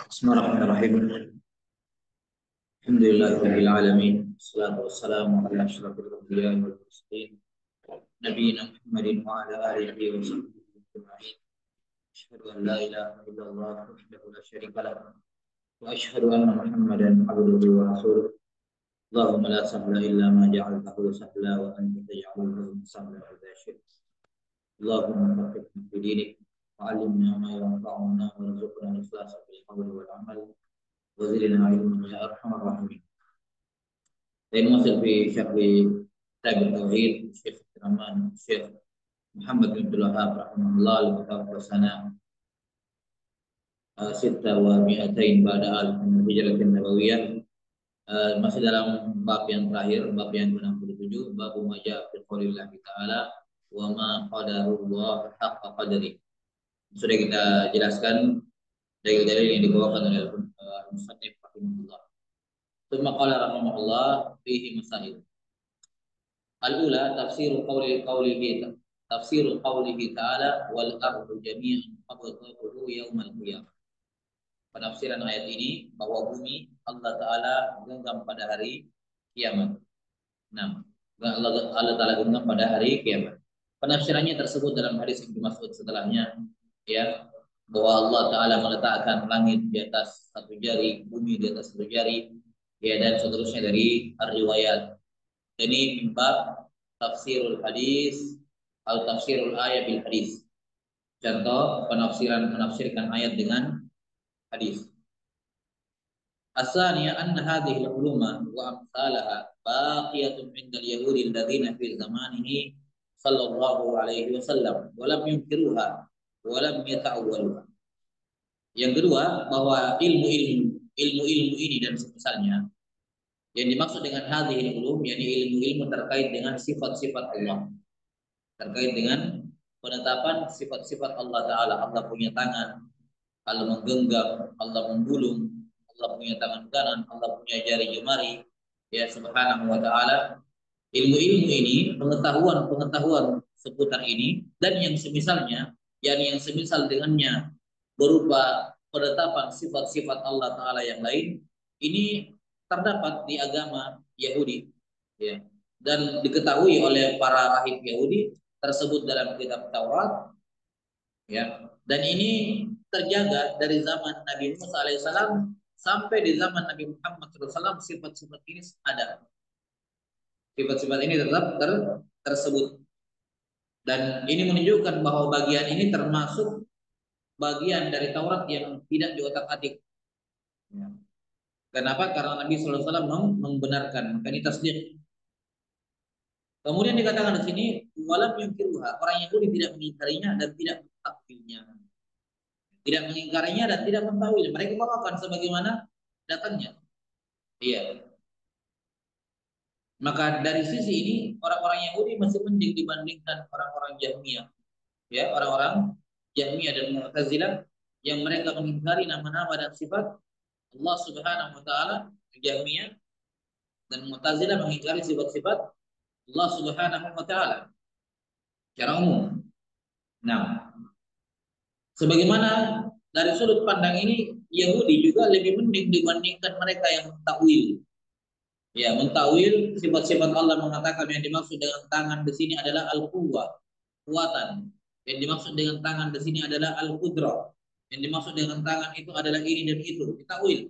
Bismillahirrahmanirrahim. Alhamdulillahirabbil alamin. Wassalatu wassalamu ala asyrafil anbiya'i wal mursalin nabiyina Muhammadin wa ala alihi wa sahbihi ajma'in. Asyhadu an la ilaha illallah wahdahu la syarika lah wa asyhadu anna Muhammadan abduhu wa rasuluh. Allahumma la sahla illa ma ja'altahu sahla wa anta taj'alul hazna sahla idza syi'ta. Allahumma faqihna fi dinik wa 'allimna ma yanfa'una warzuqna al-ikhlasa fil qawli wal 'amal. وزدنا علما يا ارحم الراحمين. نواصل في شرح كتاب التوحيد الشيخ عبد الرحمن الشيخ محمد بن عبد الوهاب رحمه الله المتوفى سنة 600 بعد ألف من الهجرة النبوية. Masih dalam bab yang terakhir, bab yang ke-67, bab majaa fi qoulillah ta'ala wa ma qadarullah haqqa qadri. Sudah kita jelaskan dalil-dalil yang dibawakan oleh al-musannif rahimahullah. Tsumma qala rahimahullah fihi masail. Al-ula tafsiru qawlihi ta'ala wal ardu jami'an qabdatuhu yaumal qiyamah. Penafsiran ayat ini bahwa bumi Allah Ta'ala genggam pada hari kiamat. Nah, Allah Ta'ala genggam pada hari kiamat. Penafsirannya tersebut dalam hadis Ibnu Mas'ud setelahnya, ya, bahwa Allah Ta'ala meletakkan langit di atas satu jari, bumi di atas satu jari, ya, dan seterusnya dari riwayat. Ini mimbab tafsirul hadis atau tafsirul ayat bil hadis. Contoh menafsirkan ayat dengan hadis. Asalnya anna hadhihi al-uluma wa amsalaha baqiyatun 'inda al-yahudi alladziina fi zamanihi sallallahu alaihi wasallam wa lam yunkiruha wa lam yata'awwaluha. Yang kedua, bahwa ilmu-ilmu ini dan semisalnya yang dimaksud dengan hadhihi al-ulum yakni ilmu-ilmu terkait dengan sifat-sifat Allah, terkait dengan penetapan sifat-sifat Allah Ta'ala. Allah punya tangan, Allah menggenggam, Allah menggulung, Allah punya tangan kanan, Allah punya jari jemari, ya, subhanahu wa ta'ala. Ilmu-ilmu ini, pengetahuan seputar ini dan yang semisalnya, yang semisal dengannya berupa penetapan sifat-sifat Allah Ta'ala yang lain, ini terdapat di agama Yahudi, ya, dan diketahui oleh para rahib Yahudi tersebut dalam kitab Taurat, ya, dan ini terjaga dari zaman Nabi Musa alaihissalam sampai di zaman Nabi Muhammad SAW. Sifat-sifat ini ada, sifat-sifat ini tetap tersebut, dan ini menunjukkan bahwa bagian ini termasuk bagian dari Taurat yang tidak diotak-atik. Ya. Kenapa? Karena Nabi SAW membenarkan, maka ini tasdiq. Kemudian dikatakan di sini walam yungkiruha, orang Yahudi tidak mengingkarinya dan tidak mentakwilnya. Tidak mengingkarinya dan tidak mentawil. Mereka bawakan sebagaimana datangnya. Iya. Maka dari sisi ini orang-orang Yahudi masih mending dibandingkan orang-orang Jahmiyah. Ya, orang-orang Jahmiyah dan Mu'tazilah yang mereka mengingkari nama-nama dan sifat Allah Subhanahu wa taala. Jahmiyah dan Mu'tazilah mengingkari sifat-sifat Allah Subhanahu wa taala secara umum. Nah, sebagaimana dari sudut pandang ini Yahudi juga lebih mending dibandingkan mereka yang mentakwil. Ya, mentakwil sifat-sifat Allah, mengatakan yang dimaksud dengan tangan di sini adalah al-quwwah, kekuatan. Yang dimaksud dengan tangan di sini adalah al-qudrah. Yang dimaksud dengan tangan itu adalah ini dan itu. Ditakwil.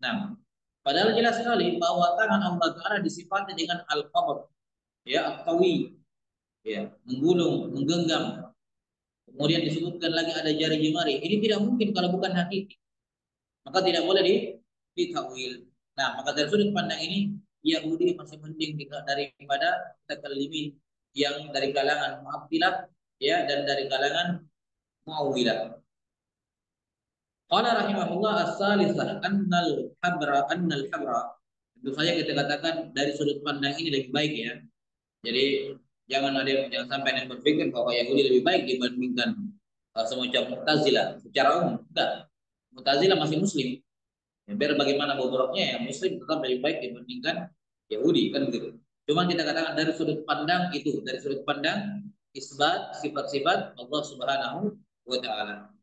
Nah, padahal jelas sekali bahwa tangan Allah Ta'ala disifati dengan al-qabd, ya, al-qawi, ya, menggulung, menggenggam. Kemudian disebutkan lagi ada jari jemari. Ini tidak mungkin kalau bukan hakiki. Maka tidak boleh ditakwil. Nah, maka dari sudut pandang ini Yahudi masih mending daripada mutakallimi yang dari kalangan Mu'attilah, ya, dan dari kalangan Mu'awwilah. Qala rahimahullah as-salisah annal habra. Tentu saja kita katakan dari sudut pandang ini lebih baik, ya. Jadi jangan sampai ada yang berpikir bahwa Yahudi lebih baik dibandingkan semacam Mu'tazilah secara umum. Enggak. Mu'tazilah masih muslim. Ya, biar bagaimana bobroknya, ya, muslim tetap lebih baik dibandingkan Yahudi, kan begitu. Cuma kita katakan dari sudut pandang itu, dari sudut pandang isbat sifat-sifat Allah Subhanahu wa taala.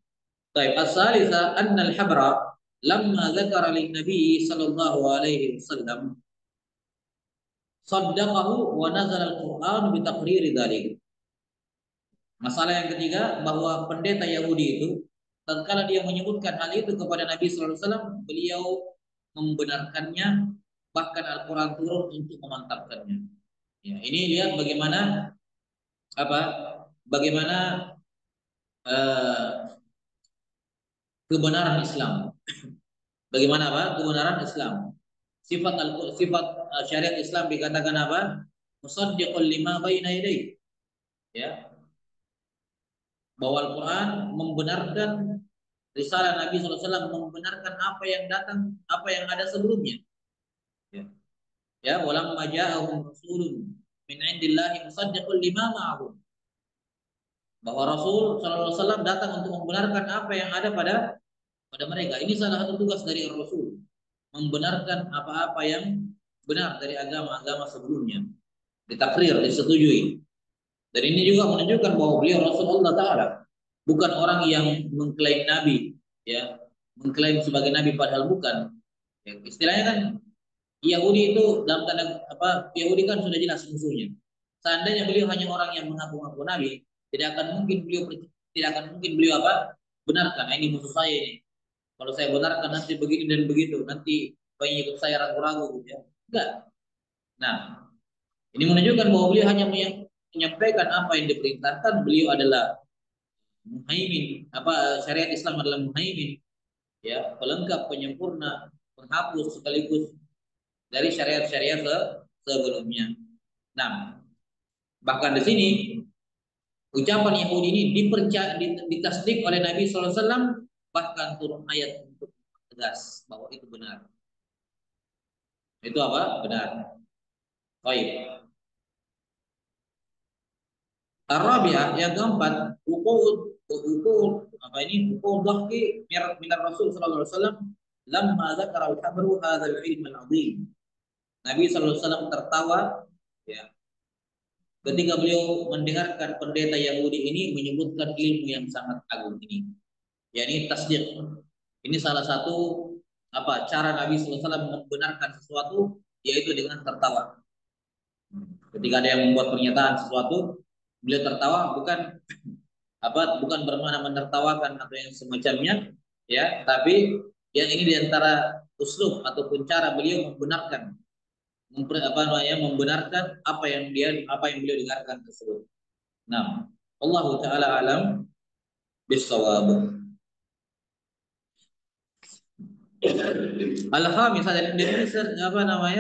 Baik, as-salisa anna al-habra lamma dzakara lin-nabi sallallahu alaihi wasallam saddaqahu wa nazala al-Qur'an bi taqriri dzalik. Masalah yang ketiga bahwa pendeta Yahudi itu tatkala dia menyebutkan hal itu kepada Nabi sallallahu alaihi wasallam, beliau membenarkannya, bahkan Al-Qur'an turun untuk memantapkannya. Ya, ini lihat bagaimana apa? Bagaimana eh, kebenaran Islam. Bagaimana apa? Kebenaran Islam. Sifat syariat Islam dikatakan apa? Musaddiqul lima baina yadayhi. Ya, bahwa Al-Quran membenarkan risalah Nabi SAW, membenarkan apa yang datang, apa yang ada sebelumnya. Ya, ya, walamma ja'ahum rasulun min indillahi musaddiqul lima ma'ahum. Bahwa Rasul SAW datang untuk membenarkan apa yang ada pada mereka. Ini salah satu tugas dari Rasul, membenarkan apa-apa yang benar dari agama-agama sebelumnya, ditakrir, disetujui. Dan ini juga menunjukkan bahwa beliau Rasulullah Ta'ala bukan orang yang mengklaim nabi, ya, mengklaim sebagai nabi padahal bukan. Ya, istilahnya kan Yahudi itu dalam tanda apa? Yahudi kan sudah jelas musuhnya. Seandainya beliau hanya orang yang mengaku-ngaku nabi, tidak akan mungkin beliau apa? Benarkan, ini musuh saya ini. Kalau saya benarkan nanti begini dan begitu, nanti pengikut saya ragu-ragu, ya. Enggak. Nah, ini menunjukkan bahwa beliau hanya menyampaikan apa yang diperintahkan. Beliau adalah muhaimin, apa, syariat Islam adalah muhaimin, ya, pelengkap, penyempurna, penghapus sekaligus dari syariat-syariat sebelumnya. Nah, bahkan di sini ucapan Yahudi ini ditasdik oleh Nabi SAW, bahkan turun ayat untuk tegas bahwa itu benar. Itu apa? Benar. Baik. Arabiah yang keempat, ukur apa ini? Ukur dhahki minar Rasul sallallahu alaihi wasallam lamma dzakara al-habru hadzal ilm al-azim. Nabi sallallahu alaihi wasallam tertawa, ya, ketika beliau mendengarkan pendeta Yahudi ini menyebutkan ilmu yang sangat agung ini, yakni tasdiq. Ini salah satu apa cara Nabi sallallahu alaihi wasallam membenarkan sesuatu, yaitu dengan tertawa. Ketika ada yang membuat pernyataan sesuatu, beliau tertawa, bukan bermakna menertawakan atau yang semacamnya, ya, tapi yang ini diantara uslub ataupun cara beliau membenarkan, membenarkan apa yang beliau dengarkan tersebut. Nah, Allah Taala alam bisawab. Al-khamisah, dan ini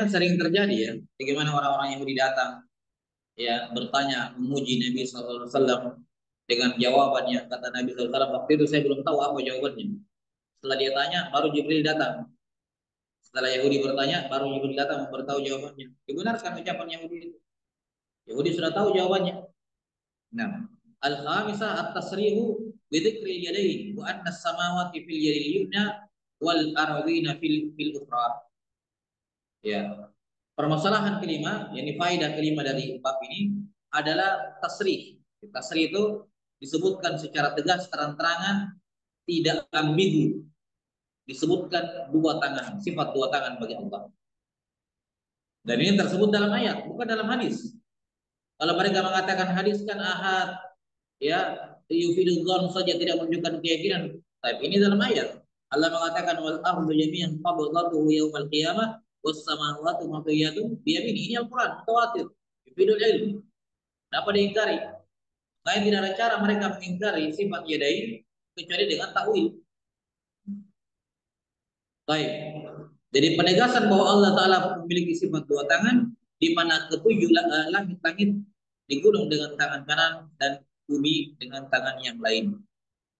sering terjadi, ya. Bagaimana orang-orang Yahudi datang, ya, bertanya, memuji Nabi sallallahu alaihi wasallam dengan jawabannya. Kata Nabi sallallahu alaihi wasallam, waktu itu saya belum tahu apa jawabannya. Setelah dia tanya, baru Jibril datang. Setelah Yahudi bertanya, baru Jibril datang memberitahu jawabannya. Dibenarkan ucapan Yahudi itu. Yahudi sudah tahu jawabannya. Nah, al-khamisah at-tasrihu bi dzikril yadayn wa anna as-samawati fil yadil yumna wal ardina fil ukhra. Ya. Permasalahan kelima, yakni faedah kelima dari bab ini adalah tasrih. Tasrih itu disebutkan secara tegas, terang-terangan, tidak ambigu. Disebutkan dua tangan, sifat dua tangan bagi Allah. Dan ini tersebut dalam ayat, bukan dalam hadis. Kalau mereka mengatakan hadis kan ahad, ya, yufidul dzan saja, tidak menunjukkan keyakinan. Tapi ini dalam ayat. Allah mengatakan wal ardu jami'an qabdatuhu yaumal qiyamah was samawati matwiyatun bi yamini. Ini Al-Qur'an mutawatir. Yufidul ilm. Kenapa diingkari? Karena tidak ada cara mereka mengingkari sifat yadain kecuali dengan takwil. Baik. Jadi penegasan bahwa Allah Ta'ala memiliki sifat dua tangan, di mana ketujuh langit-langit digulung dengan tangan kanan dan bumi dengan tangan yang lain.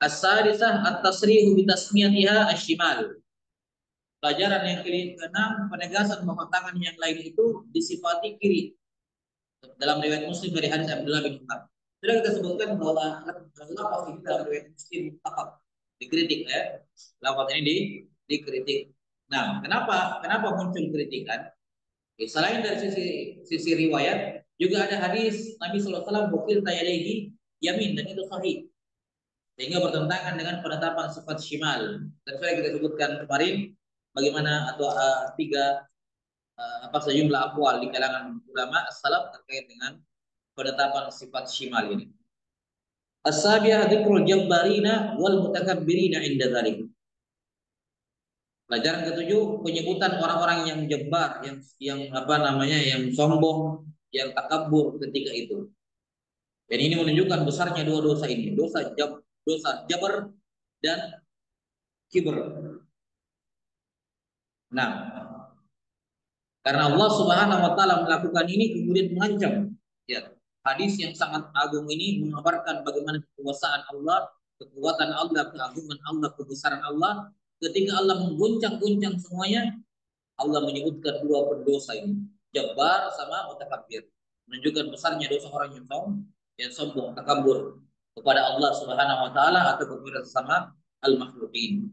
As-sadisah at-tasrihu bi tasmiyatiha asy-syimal. Pelajaran yang keenam, penegasan bahwa tangan yang lain itu disifati kiri. Dalam riwayat Muslim dari hadis Abdullah bin Umar. Sudah kita sebutkan bahwa lafaz ini dalam riwayat Muslim dikritik, ya. Lafaz ini dikritik. Nah, kenapa muncul kritikan? Selain dari sisi riwayat, juga ada hadis Nabi sallallahu alaihi wasallam bukil tayalegi yamin, dan itu sahih. sehingga bertentangan dengan penetapan sifat shimal. Dan saya kita sebutkan kemarin bagaimana atau tiga apa sejumlah aqwal di kalangan ulama salaf terkait dengan penetapan sifat shimal ini. As-sabi'ah dzikrul jabbarina wal mutakabbirina inda dzalik. Pelajaran ketujuh, penyebutan orang-orang yang jabbar, yang apa namanya, yang sombong, yang takabur ketika itu. Dan ini menunjukkan besarnya dua dosa ini, dosa jabar dan kibr. Nah, karena Allah Subhanahu wa taala melakukan ini kemudian mengancam. Ya, hadis yang sangat agung ini mengabarkan bagaimana kekuasaan Allah, kekuatan Allah, keagungan Allah, kebesaran Allah. Ketika Allah mengguncang-guncang semuanya, Allah menyebutkan dua pendosa ini, Jabbar sama Mutakabbir, menunjukkan besarnya dosa orang yang sombong, takabur kepada Allah Subhanahu wa taala atau kepada sesama al-makhluqin.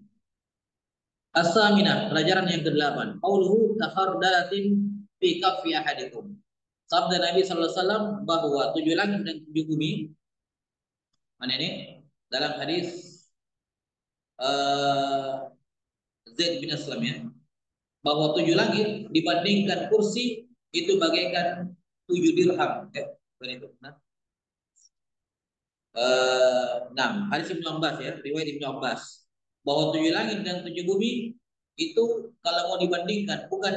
As-saminah, pelajaran yang ke-8. Qauluhu takhardalatin fi kaffi ahadikum. Sabda Nabi sallallahu alaihi wasallam bahwa 7 langit dan 7 bumi, mana ini? Dalam hadis Zaid bin Aslam ya, bahwa 7 langit dibandingkan kursi itu bagaikan 7 dirham. Itu. Nah, hadis Ibnu Abbas ya, riwayat Ibnu Abbas, bahwa 7 langit dan 7 bumi itu kalau mau dibandingkan bukan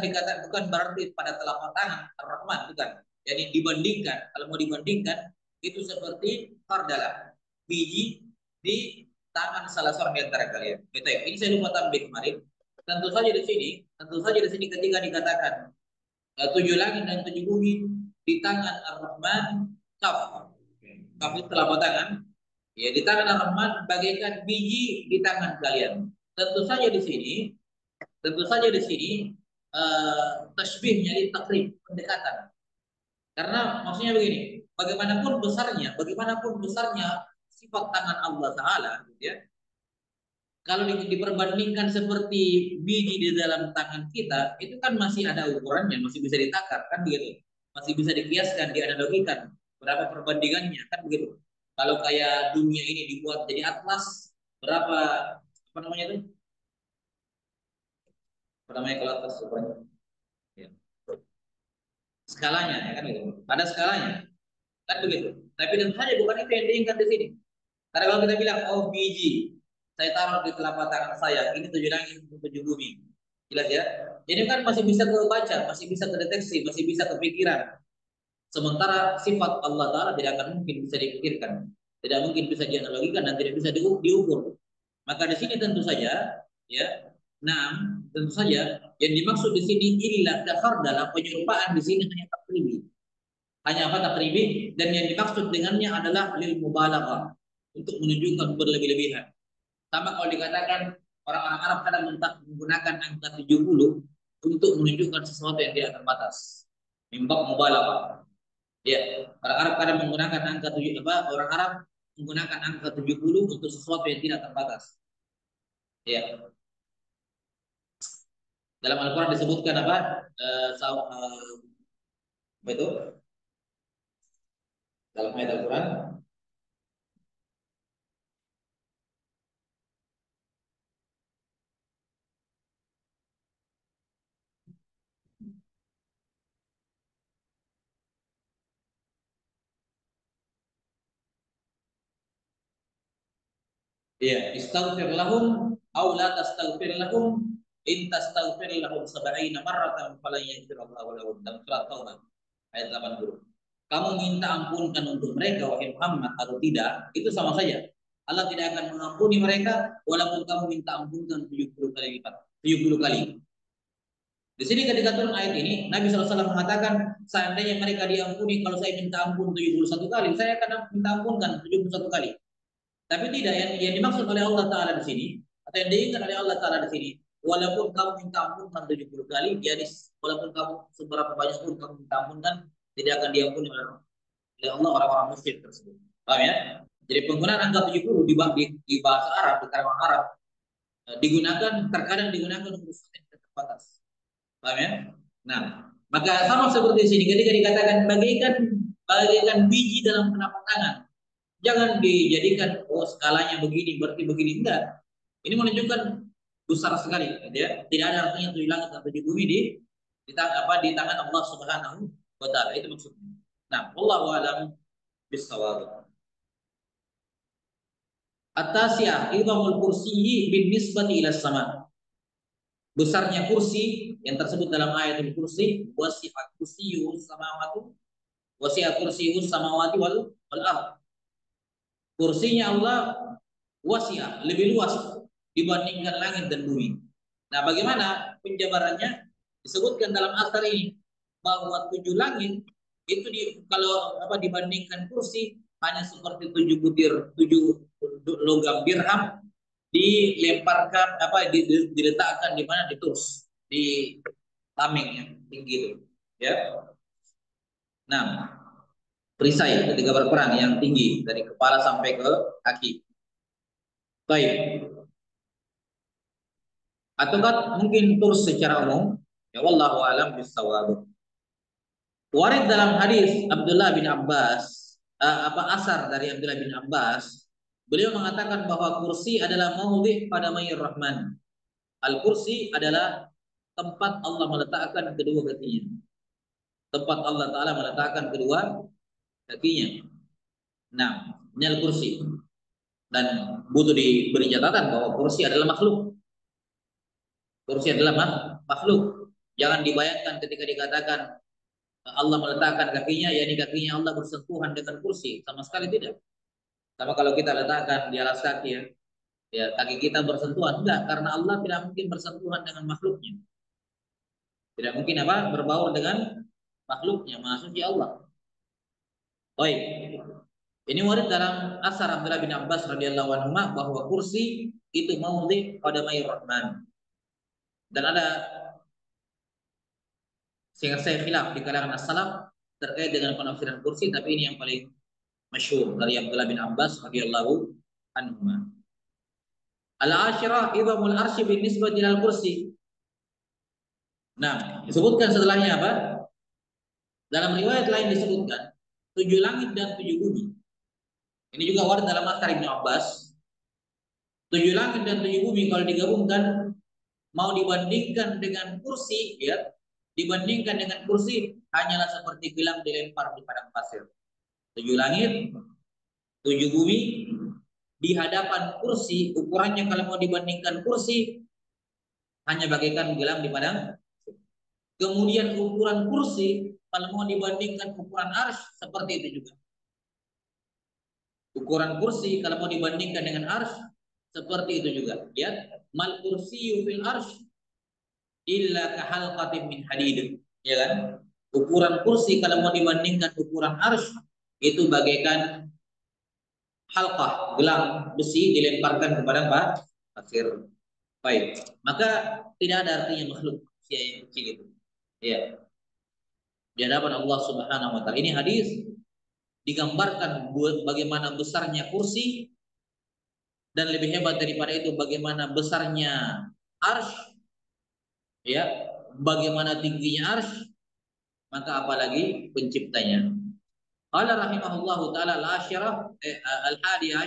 berarti pada telapak tangan Ar-Rahman, bukan. Jadi dibandingkan, kalau mau dibandingkan itu seperti fardalah, biji di tangan salah seorang di antara kalian. Betul. Ini saya lupa tambah kemarin. Tentu saja di sini ketika dikatakan 7 langit dan 7 bumi di tangan Ar-Rahman, kaf itu telapak tangan, ya di tangan Ar-Rahman bagaikan biji di tangan kalian. Tentu saja di sini, tasbihnya di takrib, pendekatan. Karena maksudnya begini, bagaimanapun besarnya sifat tangan Allah Taala, gitu ya. Kalau diperbandingkan seperti biji di dalam tangan kita, itu kan masih ada ukurannya, masih bisa ditakar, kan begitu. Masih bisa dikiaskan, dianalogikan. Berapa perbandingannya, kan begitu. Kalau kayak dunia ini dibuat jadi atlas, berapa, apa namanya itu? Apa namanya kalau atlas ukurannya? Ya. Skalanya, ya kan begitu. Ada skalanya, kan begitu. Tapi tentu saja bukan itu yang diingat di sini. Karena kalau kita bilang, oh biji, saya taruh di telapak tangan saya, ini 7 langit, 7 bumi. Jelas ya? Jadi kan masih bisa kebaca, masih bisa terdeteksi, masih bisa kepikiran. Sementara sifat Allah Ta'ala tidak akan mungkin bisa dipikirkan. Tidak mungkin bisa dianalogikan dan tidak bisa diukur. Maka di sini tentu saja, ya, tentu saja yang dimaksud di sini illa kafar dalam penyerupaan di sini hanya takribi. Hanya apa takribi, dan yang dimaksud dengannya adalah lil mubalaghah, untuk menunjukkan berlebih-lebihan. Sama kalau dikatakan orang-orang Arab kadang menggunakan angka 70 untuk menunjukkan sesuatu yang tidak terbatas. Mimbab mubalaghah. Ya, orang Arab kadang menggunakan angka 7 apa? Orang Arab menggunakan angka 70 untuk sesuatu yang tidak terbatas. Ya. Dalam Al-Qur'an disebutkan apa? Apa itu? Dalam ayat Al-Qur'an. Ya, istaghfir lahum aw la tastaghfir lahum in tastaghfir lahum 70 marratan falan yaghfirallahu lahum. Dalam surat Taubah ayat 80. Kamu minta ampunkan untuk mereka wahai Muhammad atau tidak, itu sama saja. Allah tidak akan mengampuni mereka walaupun kamu minta ampunkan 70 kali lipat, 70 kali. Di sini ketika turun ayat ini, Nabi SAW mengatakan, seandainya mereka diampuni kalau saya minta ampun 71 kali, saya akan minta ampunkan 71 kali. Tapi tidak, yang dimaksud oleh Allah Ta'ala di sini, atau yang diingat oleh Allah Ta'ala di sini, walaupun kamu minta ampunkan 70 kali, walaupun kamu seberapa banyak pun kamu minta ampunkan, tidak akan diampuni oleh Allah orang-orang musyrik tersebut. Paham ya? Jadi penggunaan angka 70 di bahasa Arab, di kalangan Arab, terkadang digunakan untuk sesuatu yang terbatas. Paham ya? Nah, maka sama seperti di sini ketika dikatakan bagaikan biji dalam telapak tangan. Jangan dijadikan oh skalanya begini berarti begini, enggak. Ini menunjukkan besar sekali ya. Tidak ada artinya tujuh langit dan tujuh bumi di tangan Allah Subhanahu wa taala. Itu maksudnya. Nah, wallahu a'lam bissawab. At-tasiyah idhamul kursiyyi bin nisbati ila sama. Besarnya kursi yang tersebut dalam ayatul kursi, wasi'a kursiyyus samawati wasi'a kursiyyus samawati wal ardh. Kursinya Allah wasi'ah, lebih luas dibandingkan langit dan bumi. Nah, bagaimana penjabarannya? Disebutkan dalam asar ini bahwa tujuh langit itu kalau dibandingkan kursi hanya seperti tujuh butir, tujuh logam dirham dilemparkan diletakkan di mana, ditus di tameng yang tinggi itu ya. Nah, perisai ketika berperang yang tinggi dari kepala sampai ke kaki. Baik. Atau kan mungkin turs secara umum, ya wallahu alam bisawab. Warid dalam hadis Abdullah bin Abbas, asar dari Abdullah bin Abbas, beliau mengatakan bahwa kursi adalah maudhi pada mayyir rahman. Al-kursi adalah tempat Allah meletakkan kedua kakinya. Tempat Allah Ta'ala meletakkan kedua kakinya. Nah, ini al-kursi. Dan butuh diberi catatan bahwa kursi adalah makhluk. Kursi adalah makhluk. Jangan dibayangkan ketika dikatakan Allah meletakkan kakinya, yakni kakinya Allah bersentuhan dengan kursi. Sama sekali tidak. Sama kalau kita letakkan di alas kaki ya kaki kita bersentuhan. Enggak, karena Allah tidak mungkin bersentuhan dengan makhluknya. Tidak mungkin berbaur dengan makhluknya, maha suci Allah. Baik. Ini warid dalam asar Abdullah bin Abbas radhiyallahu anhu bahwa kursi itu maudhi pada mayyir rahman. Dan ada sehingga saya khilaf di kalangan as-salaf terkait dengan penafsiran kursi, tapi ini yang paling masyhur dari Abdullah bin Abbas radhiyallahu anhu. Al-ashirah idhamul arsy bin nisbati ilal kursi. Nah, disebutkan setelahnya apa? Dalam riwayat lain disebutkan tujuh langit dan tujuh bumi. Ini juga warid dalam asar Ibnu Abbas. Tujuh langit dan tujuh bumi kalau digabungkan mau dibandingkan dengan kursi ya, dibandingkan dengan kursi hanyalah seperti gelang dilempar di padang pasir. Tujuh langit, tujuh bumi di hadapan kursi, ukurannya kalau mau dibandingkan kursi hanya bagaikan gelang di padang. Kemudian ukuran kursi kalau mau dibandingkan ukuran arsy seperti itu juga. Ukuran kursi kalau mau dibandingkan dengan arsy seperti itu juga. Ya, mal kursiyyu fil arsy illa kahalqatin min hadid. Ya kan? Ukuran kursi kalau mau dibandingkan ukuran arsy itu bagaikan halqah, gelang besi dilemparkan kepada pasir. Baik, maka tidak ada artinya makhluk yang kecil itu. Ya, di hadapan Allah Subhanahu wa taala. Ini hadis digambarkan bagaimana besarnya kursi dan lebih hebat daripada itu bagaimana besarnya arsy, ya, bagaimana tingginya arsy, maka apalagi penciptanya. Qala rahimahullahu taala al-hadiyah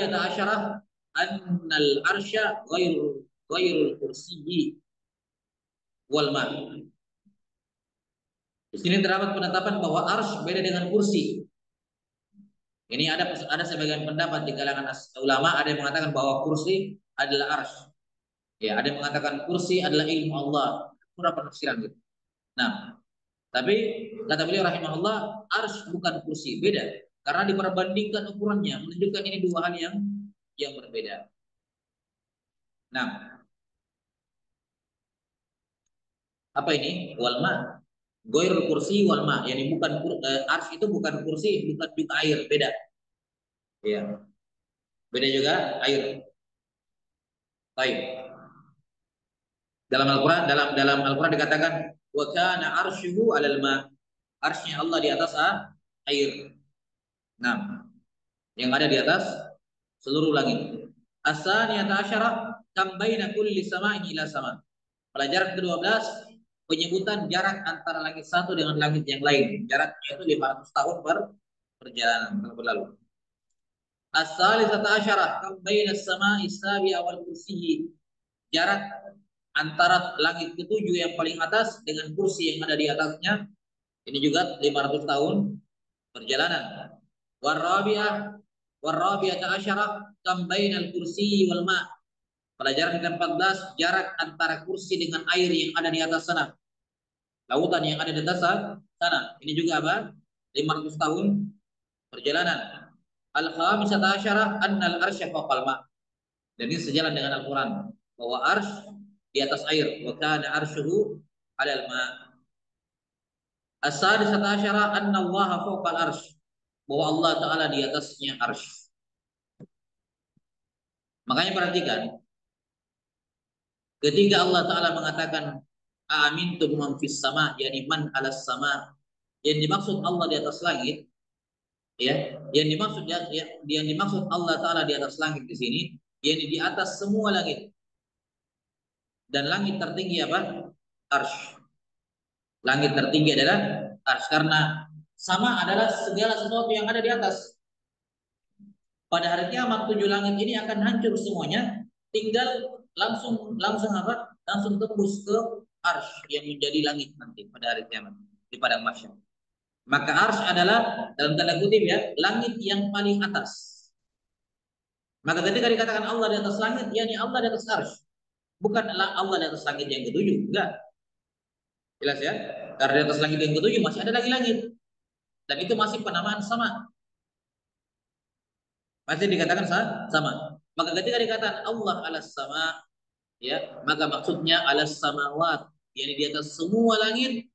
asyarah annal arsya ghairul kursiyyi wal ma'. Di sini terdapat penetapan bahwa arsy beda dengan kursi. Ini ada sebagian pendapat di kalangan ulama, ada yang mengatakan bahwa kursi adalah arsy. Ya, ada yang mengatakan kursi adalah ilmu Allah. Kurang penafsiran gitu. Nah, tapi kata beliau rahimahullah, arsy bukan kursi, beda. Karena diperbandingkan ukurannya, menunjukkan ini dua hal yang berbeda. Nah, apa ini? Walma. Goirul kursi walma. Yani bukan arsy itu bukan kursi, bukan juga air, beda. Ya. Beda juga air. Baik. Dalam Al-Qur'an dikatakan wa kana arsyuhu 'alal ma. Arsy-nya Allah di atas air. Nah, yang ada di atas seluruh langit. As-saniyata asyarah kam baina kulli sama'in ila sama'. Pelajaran ke-12 penyebutan jarak antara langit satu dengan langit yang lain. Jaraknya itu 500 tahun perjalanan kalau berlalu. As-salisata asyarah kam baina as-sama'i as-sabi'a wal kursiyyi. Jarak antara langit ketujuh yang paling atas dengan kursi yang ada di atasnya ini juga 500 tahun perjalanan. Warabi'ah warabi'ata asyarah kam bainal kursi wal ma'. Pelajaran ke-14 jarak antara kursi dengan air yang ada di atas sana. Lautan yang ada di atas sana. Ini juga apa? 500 tahun perjalanan. Al-khamisata asyarah annal arsya fawqal ma'. Dan ini sejalan dengan Al-Qur'an bahwa arsy di atas air. Wa kana arsyuhu 'alal ma'. As-sadisata asyara anna Allah fawqal arsy. Bahwa Allah Ta'ala di atasnya arsy. Makanya perhatikan, ketika Allah Ta'ala mengatakan amintum man fis sama, yakni man alas sama, yang dimaksud Allah di atas langit, ya, yang dimaksud Allah Ta'ala di atas langit di sini, yakni di atas semua langit. Dan langit tertinggi apa? Arsy. Langit tertinggi adalah arsy karena sama adalah segala sesuatu yang ada di atas. Pada hari kiamat 7 langit ini akan hancur semuanya, tinggal langsung apa? Langsung tembus ke arsy yang menjadi langit nanti pada hari kiamat di padang mahsyar. Maka arsy adalah dalam tanda kutip ya, langit yang paling atas. Maka ketika dikatakan Allah di atas langit, yakni Allah di atas arsy. Bukan Allah di atas langit yang ketujuh, enggak. Jelas ya? Karena di atas langit yang ketujuh masih ada lagi langit. Dan itu masih penamaan sama. Masih dikatakan sama. Maka ketika dikatakan Allah alas sama, ya, maka maksudnya alas samawat, yakni di atas semua langit,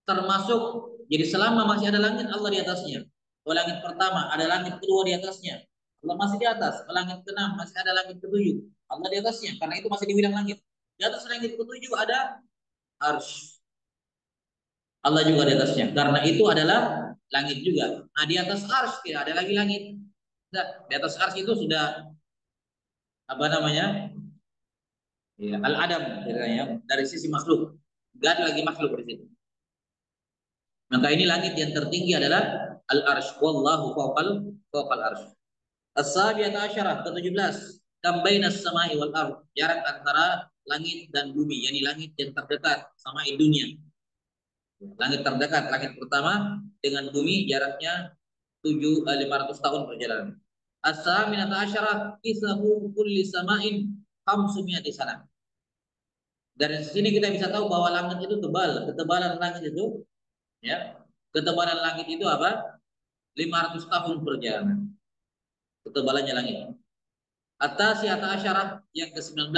termasuk jadi selama masih ada langit Allah di atasnya. Langit pertama ada langit kedua di atasnya, Allah masih di atas. Langit keenam masih ada langit ketujuh, Allah di atasnya. Karena itu masih dibilang langit. Di atas langit ketujuh ada arsy, Allah juga di atasnya. Karena itu adalah langit juga. Nah di atas arsy tidak ada lagi langit. Nah, di atas arsy itu sudah apa namanya? Ya, al-adam dari sisi makhluk. Gak ada lagi makhluk di situ. Maka ini langit yang tertinggi adalah al-arsh. Wallahu fawqal arsh. As-sabiyata asyarah ke-17. Kam bainas samai wal ardh. Jarak antara langit dan bumi, yakni langit yang terdekat sama dunia. Langit terdekat, langit pertama dengan bumi jaraknya 500 tahun perjalanan. As-saminata asyarah hisabu kulli samain khamsumiyati sana. Dari sini kita bisa tahu bahwa langit itu tebal. Ketebalan langit itu, ya, ketebalan langit itu apa? 500 tahun perjalanan. Ketebalannya langit. At-tasiyata asyarah yang ke-19,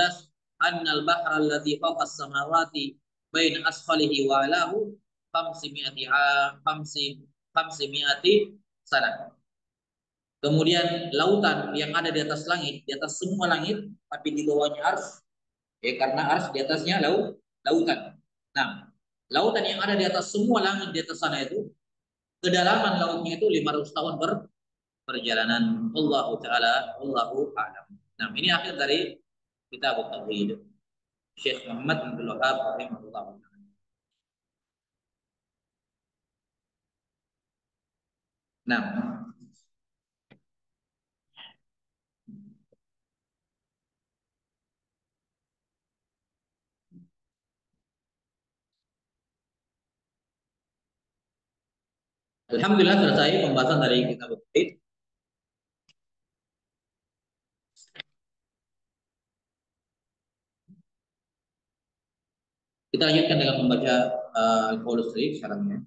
annal bahra alladhi fawqa as-samawati baina asfalihi wa alahu khamsimiati sana. Kemudian lautan yang ada di atas langit, di atas semua langit, tapi di bawahnya arsy. Ya, karena arsy di atasnya lautan. Nah, lautan yang ada di atas semua langit di atas sana itu, kedalaman lautnya itu 500 tahun perjalanan. Allahu taala, Allahu a'lam. Nah, ini akhir dari kitab Tauhid. Syekh Muhammad bin Abdul Wahab rahimahullah. Nah, alhamdulillah selesai pembahasan dari kitab Tauhid. Kita lanjutkan dengan membaca Al-Qaulus syaratnya.